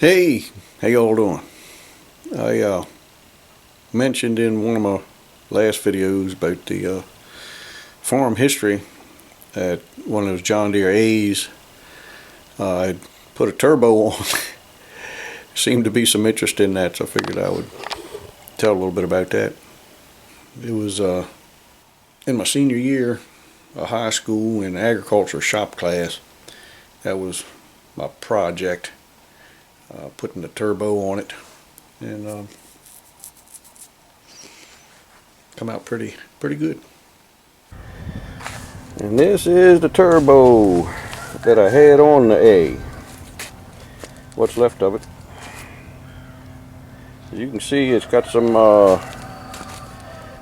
Hey, how y'all doing? I mentioned in one of my last videos about the farm history that one of those John Deere A's I put a turbo on. Seemed to be some interest in that, so I figured I would tell a little bit about that. It was in my senior year of high school in agriculture shop class. That was my project. Putting the turbo on it, and come out pretty good. And this is the turbo that I had on the A. What's left of it. As you can see, it's got some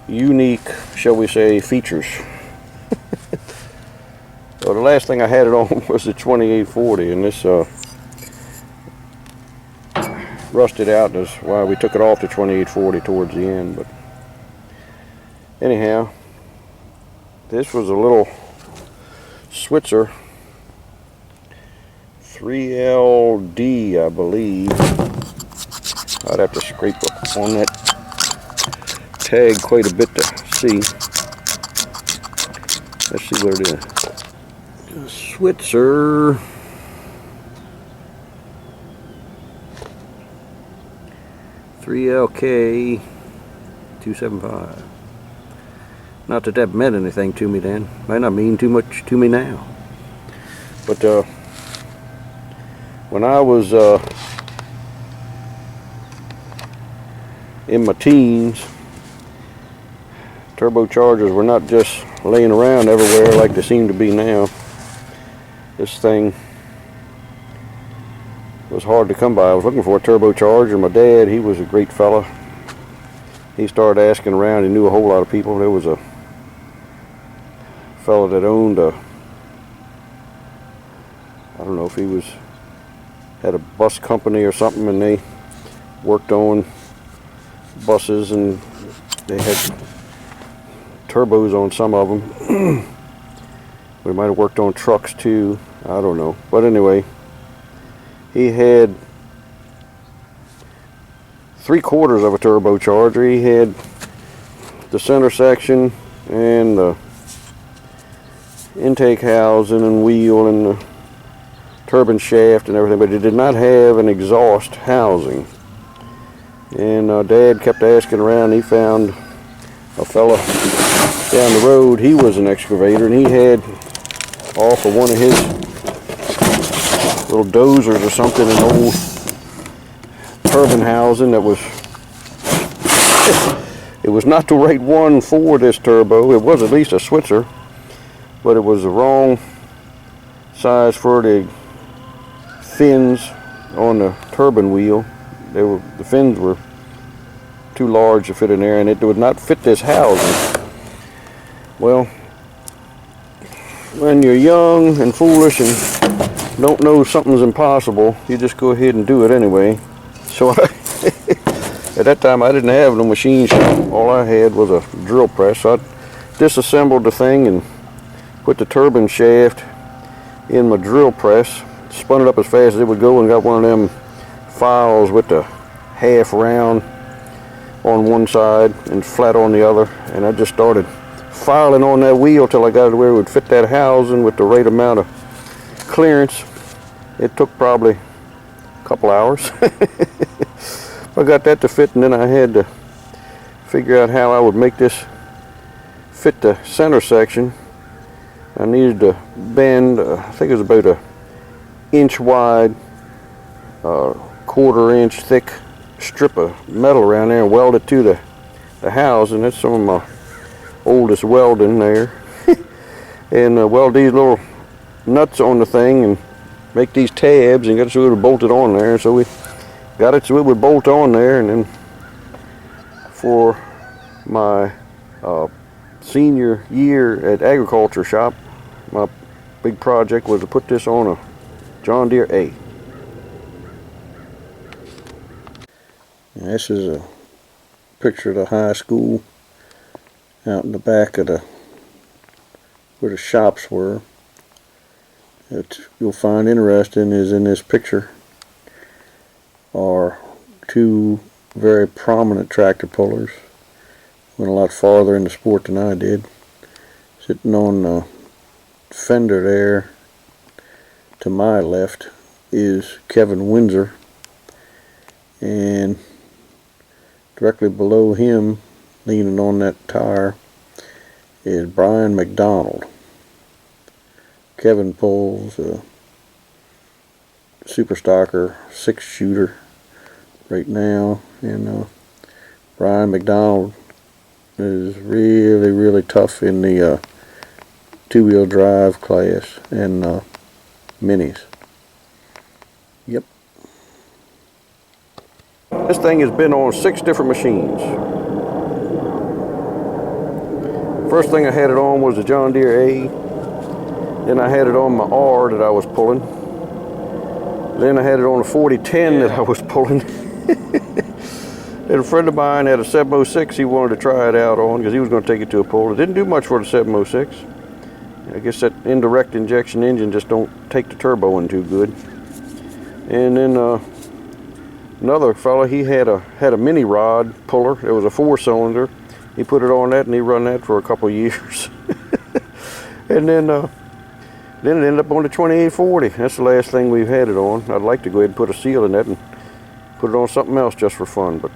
unique, shall we say, features. So the last thing I had it on was the 2840, and this rusted out. That's why we took it off the 2840 towards the end. But anyhow, this was a little Switzer 3LD, I believe. I'd have to scrape on that tag quite a bit to see. Let's see what it is. Switzer 3LK 275. Not that that meant anything to me then. Might not mean too much to me now. But when I was in my teens, turbochargers were not just laying around everywhere like they seem to be now. This thing was hard to come by. I was looking for a turbocharger. My dad, he was a great fella. He started asking around. He knew a whole lot of people. There was a fella that owned a, I don't know if he had a bus company or something, and they worked on buses, and they had turbos on some of them. We might have worked on trucks too. I don't know. But anyway, he had 3/4 of a turbocharger. He had the center section and the intake housing and wheel and the turbine shaft and everything, but it did not have an exhaust housing. And Dad kept asking around. He found a fella down the road. He was an excavator, and he had off of one of his little dozers or something an old turbine housing that was it was not the right one for this turbo. It was at least a Switzer, but it was the wrong size for the fins on the turbine wheel. The fins were too large to fit in there, and it would not fit this housing. Well, when you're young and foolish and don't know something's impossible, you just go ahead and do it anyway. So at that time I didn't have no machine shop. All I had was a drill press. So I disassembled the thing and put the turbine shaft in my drill press, spun it up as fast as it would go, and got one of them files with the half round on one side and flat on the other, and I just started filing on that wheel till I got it to where it would fit that housing with the right amount of clearance. It took probably a couple hours. I got that to fit, and then I had to figure out how I would make this fit the center section. I needed to bend, I think it was about an inch wide, 1/4 inch thick strip of metal around there and weld it to the housing. That's some of my oldest welding there. And weld these little nuts on the thing and make these tabs and get it so it would bolt it on there. So we got it so it would bolt on there, and then for my senior year at agriculture shop, my big project was to put this on a John Deere A. And this is a picture of the high school out in the back of where the shops were. That you'll find interesting is in this picture are two very prominent tractor pullers. Went a lot farther in the sport than I did. Sitting on the fender there to my left is Kevin Windsor, and directly below him, leaning on that tire, is Brian McDonald. Kevin pulls a Super Stocker 6-shooter right now, and Brian McDonald is really tough in the two-wheel drive class and minis. Yep. This thing has been on 6 different machines. First thing I had it on was the John Deere A. Then I had it on my R that I was pulling. Then I had it on a 4010 that I was pulling. And a friend of mine had a 706 he wanted to try it out on because he was going to take it to a pull. It didn't do much for the 706. I guess that indirect injection engine just don't take the turbo in too good. And then another fella, he had a mini rod puller. It was a 4-cylinder. He put it on that and he run that for a couple of years. And then it ended up on the 2840. That's the last thing we've had it on. I'd like to go ahead and put a seal in that and put it on something else just for fun, but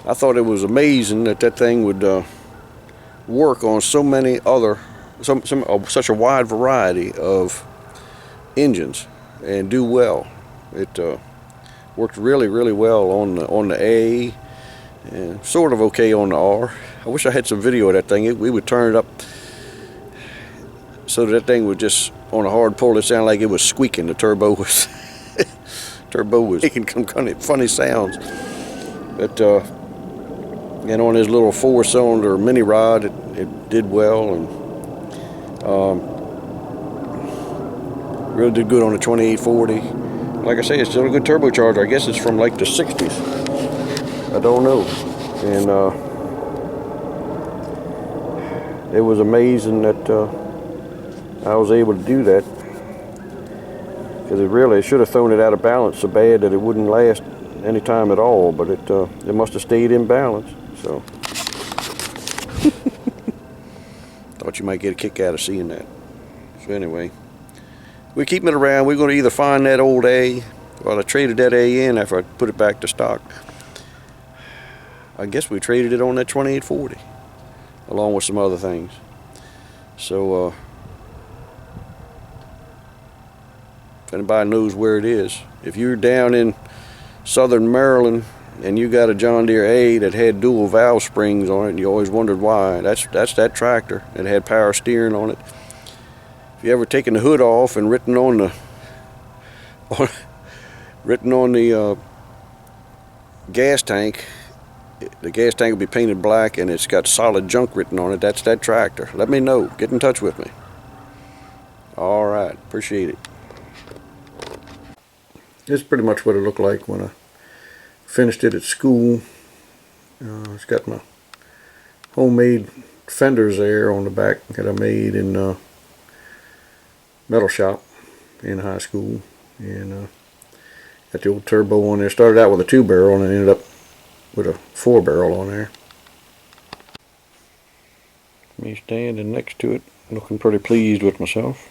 I thought it was amazing that that thing would work on so many other, such a wide variety of engines and do well. It worked really well on the A, and sort of okay on the R. I wish I had some video of that thing. We would turn it up so that thing would just, on a hard pull, it sounded like it was squeaking. The turbo was making some kind of funny sounds. But and on his little 4-cylinder mini rod, it did well, and really did good on the 2840. Like I say, it's still a good turbocharger. I guess it's from like the 60s. I don't know. And it was amazing that I was able to do that, because it should have thrown it out of balance so bad that it wouldn't last any time at all, but it must have stayed in balance. So thought you might get a kick out of seeing that. So anyway, we're keeping it around. We're going to either find that old A. Well, I traded that A in after I put it back to stock. I guess we traded it on that 2840 along with some other things. So if anybody knows where it is, if you're down in southern Maryland and you got a John Deere A that had dual valve springs on it and you always wondered why, that's that tractor. It had power steering on it. If you ever taken the hood off and written on the gas tank, the gas tank will be painted black and it's got solid junk written on it. That's that tractor. Let me know. Get in touch with me. All right. Appreciate it. This is pretty much what it looked like when I finished it at school. It's got my homemade fenders there on the back that I made in metal shop in high school, and got the old turbo on there. Started out with a 2-barrel and ended up with a 4-barrel on there. Me standing next to it, looking pretty pleased with myself.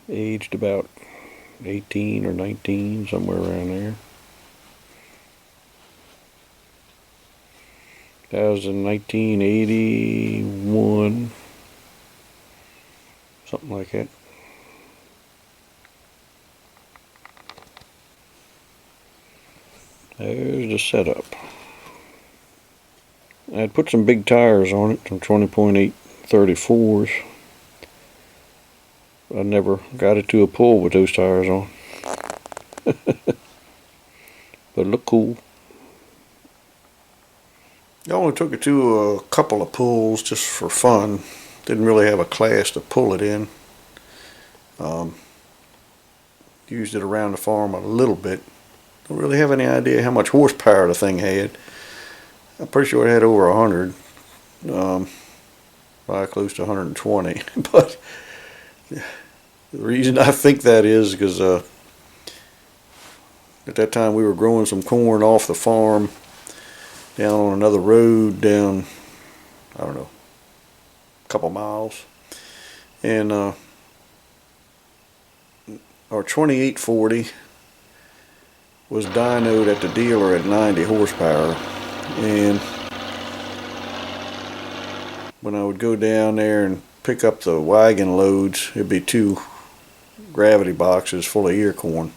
Aged about 18 or 19, somewhere around there. That was in 1981, something like that. There's the setup. I had put some big tires on it, some 20.8 34s. I never got it to a pull with those tires on. But it looked cool. I only took it to a couple of pulls just for fun. Didn't really have a class to pull it in. Used it around the farm a little bit. Don't really have any idea how much horsepower the thing had. I'm pretty sure it had over 100. Probably close to 120. But The reason I think that is because at that time we were growing some corn off the farm down on another road down, I don't know, a couple miles. And our 2840 was dynoed at the dealer at 90 horsepower. And when I would go down there and pick up the wagon loads, it'd be 2 gravity boxes full of ear corn.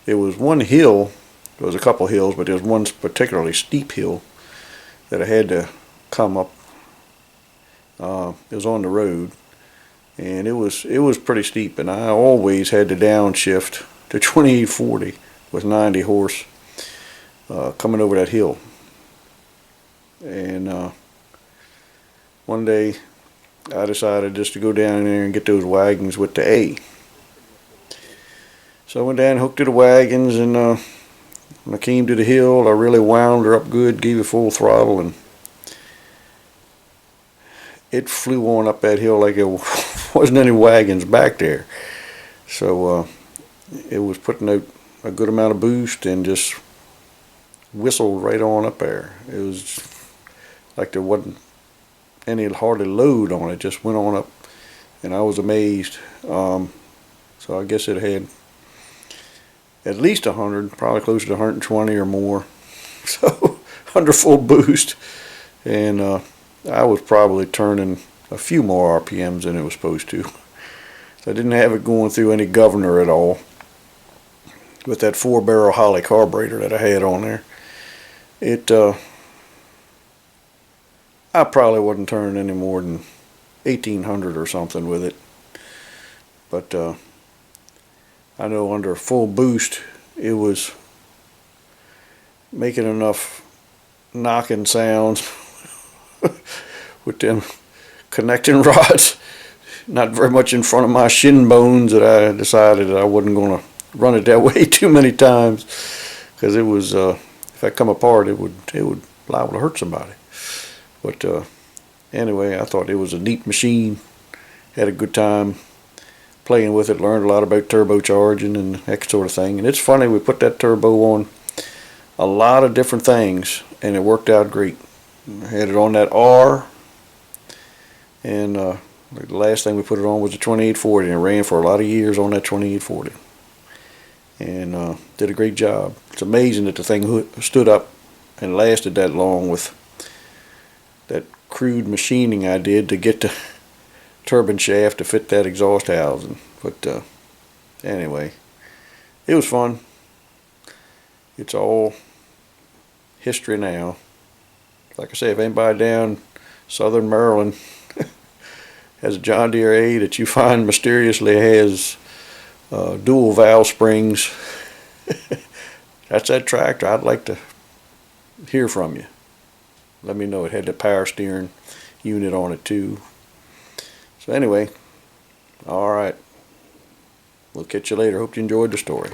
It was one hill, there was a couple hills, but there was one particularly steep hill that I had to come up. It was on the road, and it was pretty steep, and I always had to downshift to 2840 with 90 horse coming over that hill. And one day I decided just to go down there and get those wagons with the A. So I went down and hooked to the wagons, and when I came to the hill, I really wound her up good, gave it full throttle, and it flew on up that hill like it wasn't any wagons back there. So it was putting out a good amount of boost and just whistled right on up there. It was like there wasn't any hardly load on it, just went on up, and I was amazed. So I guess it had at least 100, probably closer to 120 or more, so under full boost. And I was probably turning a few more RPMs than it was supposed to. So I didn't have it going through any governor at all with that 4-barrel Holley carburetor that I had on there. I probably wasn't turning any more than 1800 or something with it. But I know under full boost it was making enough knocking sounds with them connecting rods not very much in front of my shin bones that I decided that I wasn't going to run it that way too many times, because it was if I come apart it would liable to hurt somebody. But anyway, I thought it was a neat machine, had a good time playing with it, learned a lot about turbocharging and that sort of thing. And it's funny, we put that turbo on a lot of different things and it worked out great. I had it on that R, and the last thing we put it on was the 2840, and it ran for a lot of years on that 2840 and did a great job. It's amazing that the thing stood up and lasted that long with that crude machining I did to get the turbine shaft to fit that exhaust housing. But anyway, it was fun. It's all history now. Like I say, if anybody down southern Maryland has a John Deere A that you find mysteriously has dual valve springs, that's that tractor. I'd like to hear from you. Let me know. It had the power steering unit on it too. So anyway, all right. We'll catch you later. Hope you enjoyed the story.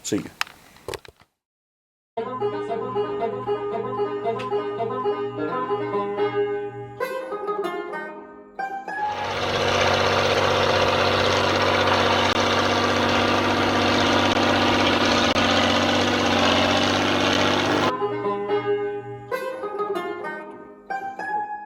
See you.